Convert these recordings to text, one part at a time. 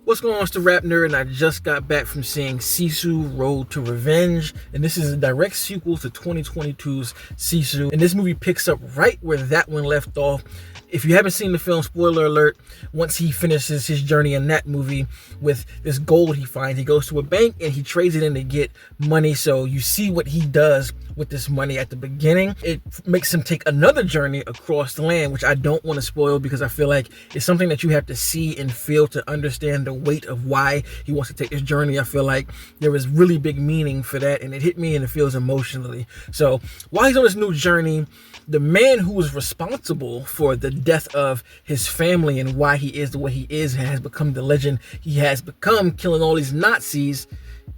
What's going on, it's the RapNerd, and I just got back from seeing Sisu Road to Revenge, and this is a direct sequel to 2022's Sisu, and this movie picks up right where that one left off. If you haven't seen the film, spoiler alert, once he finishes his journey in that movie with this gold he finds, he goes to a bank and he trades it in to get money. So you see what he does with this money at the beginning. It makes him take another journey across the land, which I don't want to spoil because I feel like it's something that you have to see and feel to understand the weight of why he wants to take this journey. I feel like there is really big meaning for that, and it hit me and it feels emotionally. So while he's on this new journey, the man who was responsible for the death of his family and why he is the way he is and has become the legend he has become, killing all these Nazis,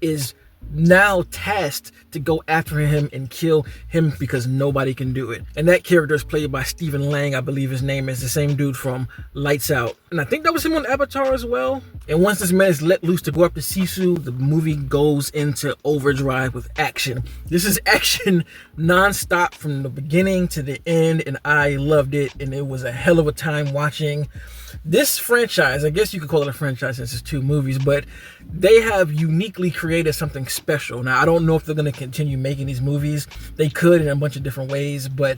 is now tasked to go after him and kill him because nobody can do it. And that character is played by Stephen Lang, I believe his name is, the same dude from Lights Out. And I think that was him on Avatar as well. And once this man is let loose to go up to Sisu, the movie goes into overdrive with action. This is action non-stop from the beginning to the end, and I loved it, and it was a hell of a time watching this franchise. I guess you could call it a franchise since it's two movies, but they have uniquely created something special. Now, I don't know if they're going to continue making these movies. They could in a bunch of different ways, but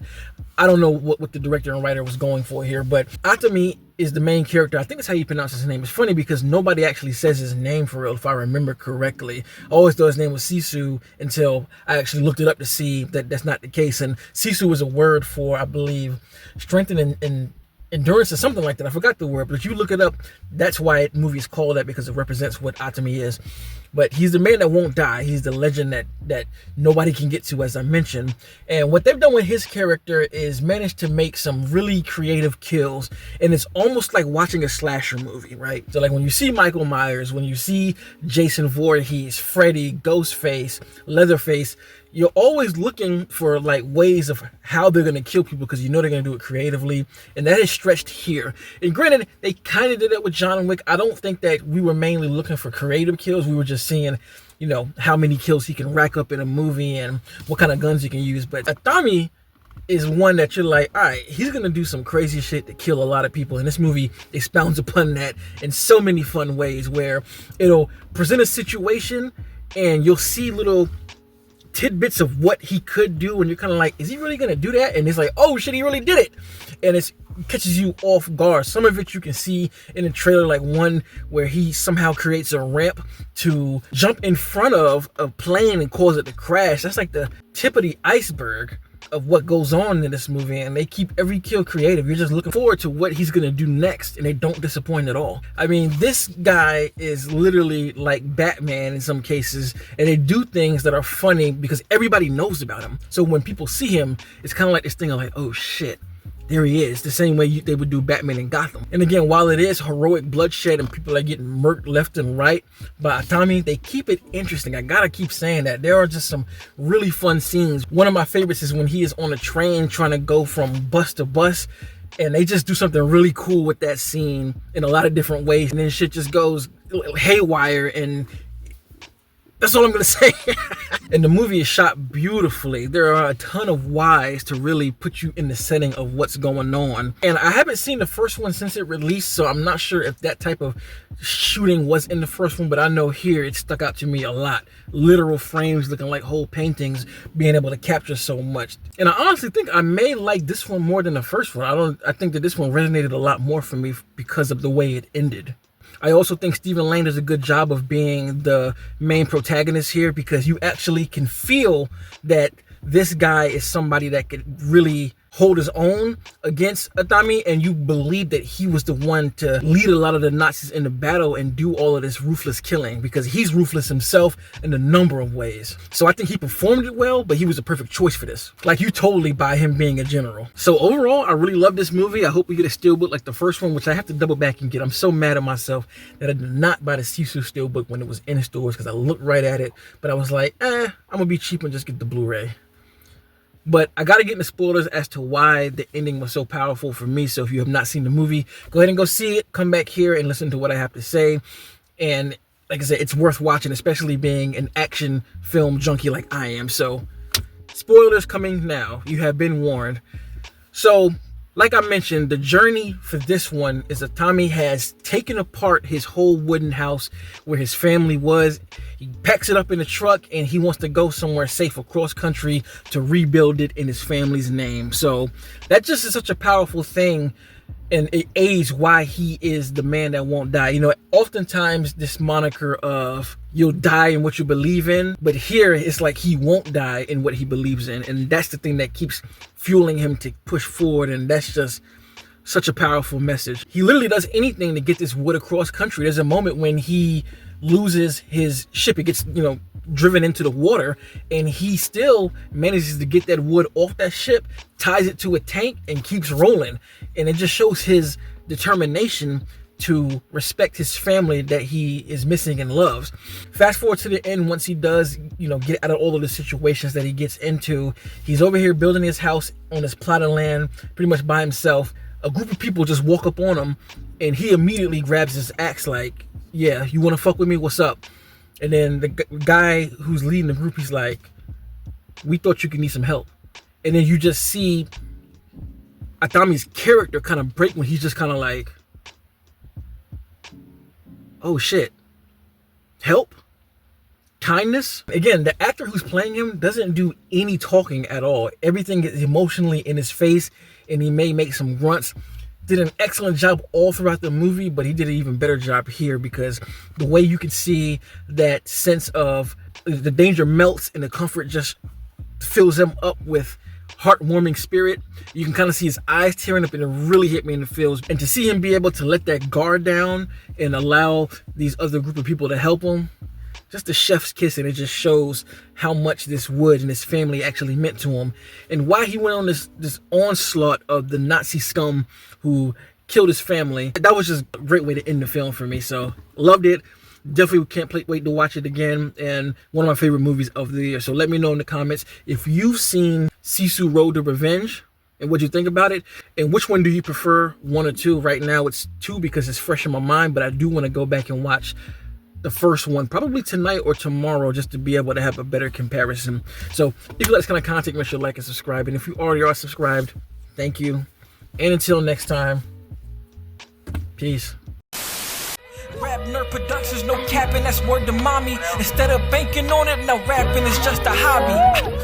I don't know what the director and writer was going for here. But Atami is the main character. I think that's how you pronounce his name. It's funny because nobody actually says his name for real, if I remember correctly. I always thought his name was Sisu until I actually looked it up to see that that's not the case. And Sisu is a word for, I believe, strengthen and endurance or something like that. I forgot the word, but if you look it up, that's why the movie is called that, because it represents what Atami is. But he's the man that won't die. He's the legend that nobody can get to, as I mentioned. And what they've done with his character is managed to make some really creative kills, and it's almost like watching a slasher movie, right? So like when you see Michael Myers, when you see Jason Voorhees, Freddy, Ghostface, Leatherface, you're always looking for like ways of how they're going to kill people because you know they're going to do it creatively, and that is stretched here. And granted, they kind of did it with John Wick. I don't think that we were mainly looking for creative kills. We were just seeing, you know, how many kills he can rack up in a movie and what kind of guns he can use. But Atami is one that you're like, all right, he's going to do some crazy shit to kill a lot of people. And this movie expounds upon that in so many fun ways, where it'll present a situation and you'll see little tidbits of what he could do, and you're kind of like, is he really gonna do that? And it's like, oh shit, he really did it, and it catches you off guard. Some of it you can see in the trailer, like one where he somehow creates a ramp to jump in front of a plane and cause it to crash. That's like the tip of the iceberg of what goes on in this movie, and they keep every kill creative. You're just looking forward to what he's gonna do next, and they don't disappoint at all. I mean, this guy is literally like Batman in some cases, and they do things that are funny because everybody knows about him. So when people see him, it's kind of like this thing of like, oh shit, there he is, the same way they would do Batman in Gotham. And again, while it is heroic bloodshed and people are getting murked left and right by Atami, they keep it interesting. I gotta keep saying that. There are just some really fun scenes. One of my favorites is when he is on a train trying to go from bus to bus, and they just do something really cool with that scene in a lot of different ways, and then shit just goes haywire, and that's all I'm gonna say. And the movie is shot beautifully. There are a ton of whys to really put you in the setting of what's going on. And I haven't seen the first one since it released, so I'm not sure if that type of shooting was in the first one, but I know here it stuck out to me a lot. Literal frames looking like whole paintings, being able to capture so much. And I honestly think I may like this one more than the first one. I think that this one resonated a lot more for me because of the way it ended. I also think Stephen Lang does a good job of being the main protagonist here, because you actually can feel that this guy is somebody that could really hold his own against Atami, and you believe that he was the one to lead a lot of the Nazis in the battle and do all of this ruthless killing, because he's ruthless himself in a number of ways. So I think he performed it well, but he was a perfect choice for this. Like, you totally buy him being a general. So overall, I really love this movie. I hope we get a steelbook like the first one, which I have to double back and get. I'm so mad at myself that I did not buy the Sisu steelbook when it was in stores, because I looked right at it, but I was like, I'm gonna be cheap and just get the Blu-ray. But I got to get into spoilers as to why the ending was so powerful for me. So if you have not seen the movie, go ahead and go see it. Come back here and listen to what I have to say. And like I said, it's worth watching, especially being an action film junkie like I am. So spoilers coming now. You have been warned. So Like I mentioned, the journey for this one is that Tommy has taken apart his whole wooden house where his family was. He packs it up in a truck and he wants to go somewhere safe across country to rebuild it in his family's name. So that just is such a powerful thing, and it aids why he is the man that won't die. You know, oftentimes this moniker of you'll die in what you believe in, but here it's like he won't die in what he believes in, and that's the thing that keeps fueling him to push forward. And that's just such a powerful message. He literally does anything to get this wood across country. There's a moment when he loses his ship. It gets, you know, driven into the water, and he still manages to get that wood off that ship, ties it to a tank, and keeps rolling. And it just shows his determination to respect his family that he is missing and loves. Fast forward to the end, once he does, you know, get out of all of the situations that he gets into, he's over here building his house on this plot of land pretty much by himself. A group of people just walk up on him, and he immediately grabs his axe like, yeah, you want to fuck with me? What's up? And then the guy who's leading the group, he's like, we thought you could need some help. And then you just see Atami's character kind of break when he's just kind of like, oh shit, help? Kindness? Again, the actor who's playing him doesn't do any talking at all. Everything is emotionally in his face, and he may make some grunts. Did an excellent job all throughout the movie, but he did an even better job here because the way you can see that sense of the danger melts and the comfort just fills him up with heartwarming spirit. You can kind of see his eyes tearing up, and it really hit me in the feels. And to see him be able to let that guard down and allow these other group of people to help him, just a chef's kiss, and it just shows how much this wood and his family actually meant to him, and why he went on this onslaught of the Nazi scum who killed his family. That was just a great way to end the film for me. So loved it. Definitely can't wait to watch it again, and one of my favorite movies of the year. So let me know in the comments if you've seen Sisu Road to Revenge and what you think about it, and which one do you prefer, 1 or 2? Right now it's 2 because it's fresh in my mind, but I do want to go back and watch the first one probably tonight or tomorrow just to be able to have a better comparison. So if you like this kind of content, make sure to like and subscribe, and if you already are subscribed, thank you, and until next time, peace. RapNerd Productions, no capping, that's word to mommy. Instead of banking on it, now rapping is just a hobby.